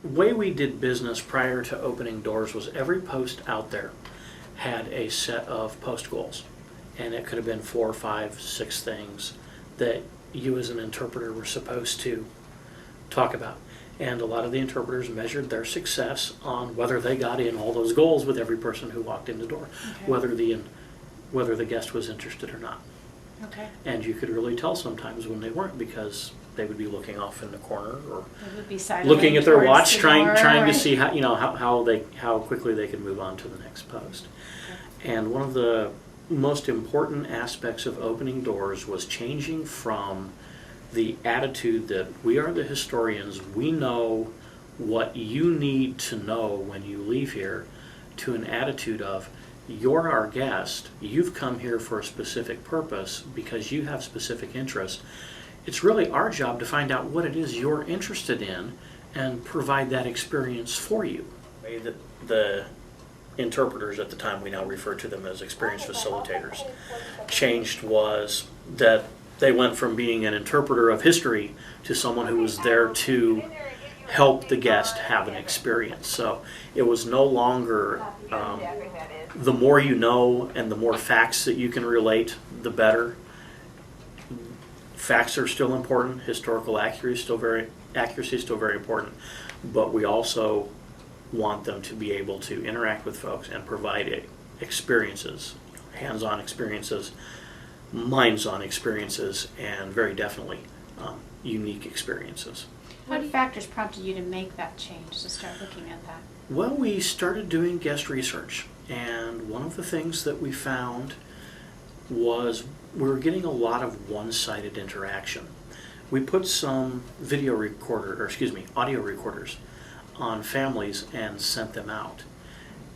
way we did business prior to opening doors was every post out there had a set of post goals. And it could have been 4, 5, 6 things that you as an interpreter were supposed to talk about. And a lot of the interpreters measured their success on whether they got in all those goals with every person who walked in the door, Okay. whether the guest was interested or not. Okay. And you could really tell sometimes when they weren't, because they would be looking off in the corner or It would be sidling looking at their towards watch, the trying door, to right? see how quickly they could move on to the next post. And one of the most important aspects of opening doors was changing from the attitude that we are the historians, we know what you need to know when you leave here, to an attitude of, you're our guest, you've come here for a specific purpose because you have specific interests. It's really our job to find out what it is you're interested in and provide that experience for you. The interpreters at the time, we now refer to them as experienced facilitators, changed was that they went from being an interpreter of history to someone who was there to help the guest have an experience. So it was no longer the more you know and the more facts that you can relate, the better. Facts are still important. Historical accuracy is still very important. But we also want them to be able to interact with folks and provide experiences, hands-on experiences, minds-on experiences, and very definitely unique experiences. What factors prompted you to make that change, to start looking at that? Well, we started doing guest research, and one of the things that we found was we were getting a lot of one-sided interaction. We put some audio recorders on families and sent them out.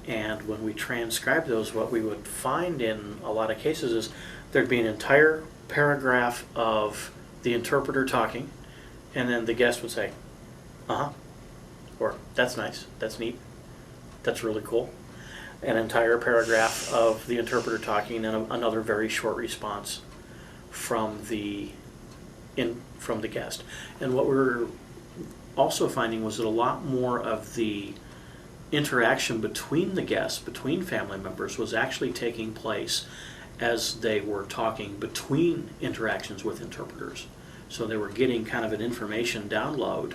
And when we transcribed those, what we would find in a lot of cases is there'd be an entire paragraph of the interpreter talking, and then the guest would say, uh-huh, or that's nice, that's neat, that's really cool. An entire paragraph of the interpreter talking and another very short response from the guest. And what we were also finding was that a lot more of the interaction between the guests, between family members, was actually taking place as they were talking between interactions with interpreters. So they were getting kind of an information download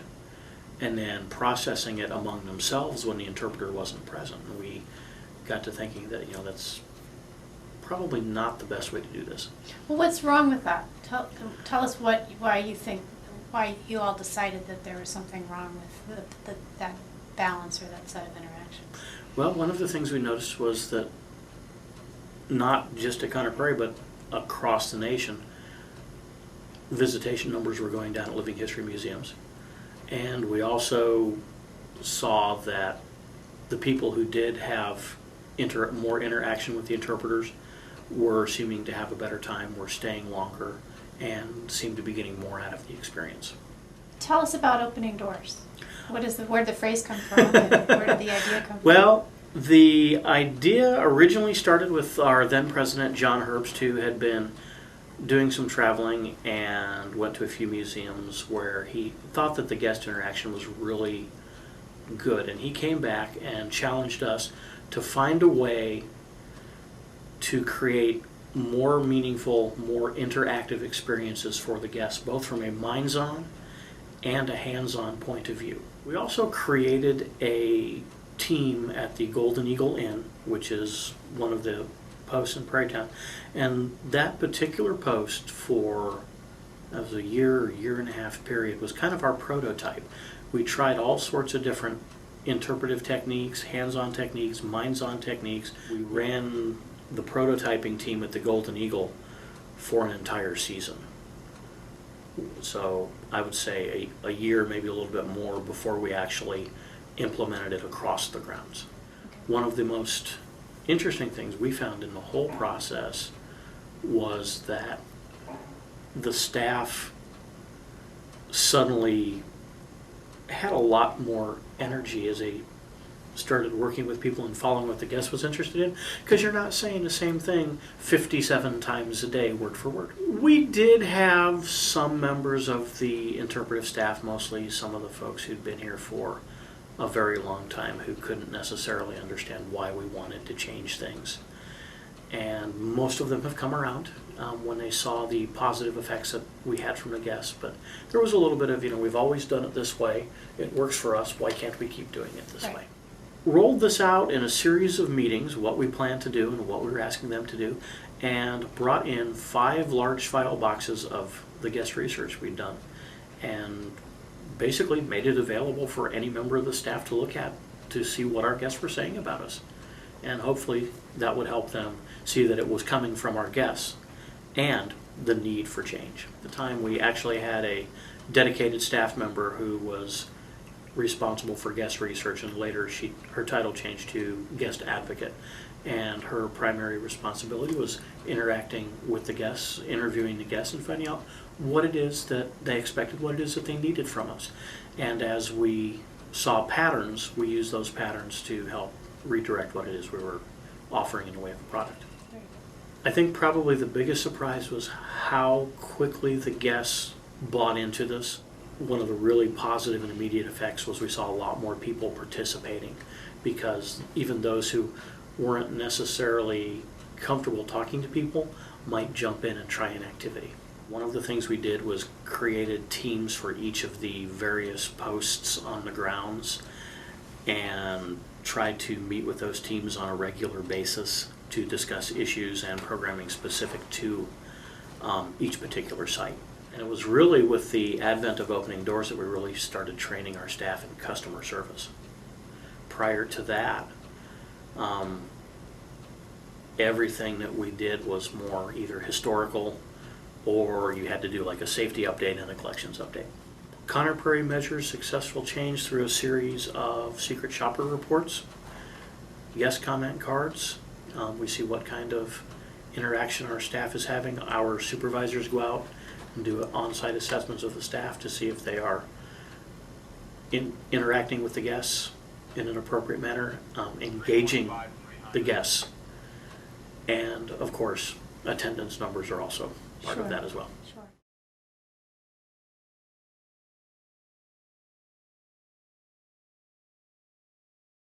and then processing it among themselves when the interpreter wasn't present. And we got to thinking that, that's probably not the best way to do this. Well, what's wrong with that? Tell us why you all decided that there was something wrong with that balance or that set of interaction. Well, one of the things we noticed was that not just at Conner Prairie, but across the nation, visitation numbers were going down at living history museums. And we also saw that the people who did have more interaction with the interpreters were seeming to have a better time, were staying longer, and seemed to be getting more out of the experience. Tell us about opening doors. Where did the phrase come from? And where did the idea come from? Well, the idea originally started with our then president, John Herbst, who had been doing some traveling and went to a few museums where he thought that the guest interaction was really good. And he came back and challenged us to find a way to create more meaningful, more interactive experiences for the guests, both from a minds-on and a hands-on point of view. We also created a team at the Golden Eagle Inn, which is one of the posts in Prairie Town, and that particular post for that was a year and a half period was kind of our prototype. We tried all sorts of different interpretive techniques, hands-on techniques, minds-on techniques. We ran the prototyping team at the Golden Eagle for an entire season. So I would say a year, maybe a little bit more, before we actually implemented it across the grounds. One of the most interesting things we found in the whole process was that the staff suddenly had a lot more energy as they started working with people and following what the guest was interested in, because you're not saying the same thing 57 times a day, word for word. We did have some members of the interpretive staff, mostly some of the folks who'd been here for a very long time who couldn't necessarily understand why we wanted to change things. And most of them have come around when they saw the positive effects that we had from the guests. But there was a little bit of, we've always done it this way. It works for us. Why can't we keep doing it this Right. way? Rolled this out in a series of meetings, what we plan to do and what we were asking them to do, and brought in 5 large file boxes of the guest research we'd done, and basically made it available for any member of the staff to look at to see what our guests were saying about us. And hopefully that would help them see that it was coming from our guests and the need for change. At the time, we actually had a dedicated staff member who was responsible for guest research, and later her title changed to guest advocate, and her primary responsibility was interacting with the guests, interviewing the guests, and finding out what it is that they expected, what it is that they needed from us. And as we saw patterns, we used those patterns to help redirect what it is we were offering in the way of a product. I think probably the biggest surprise was how quickly the guests bought into this. One of the really positive and immediate effects was we saw a lot more people participating, because even those who weren't necessarily comfortable talking to people might jump in and try an activity. One of the things we did was created teams for each of the various posts on the grounds and tried to meet with those teams on a regular basis to discuss issues and programming specific to each particular site. And it was really with the advent of Opening Doors that we really started training our staff in customer service. Prior to that, everything that we did was more either historical, or you had to do like a safety update and a collections update. Conner Prairie measures successful change through a series of secret shopper reports, guest comment cards. We see what kind of interaction our staff is having. Our supervisors go out and do on-site assessments of the staff to see if they are interacting with the guests in an appropriate manner, engaging the guests. And of course, attendance numbers are also part of Sure. that as well. Sure.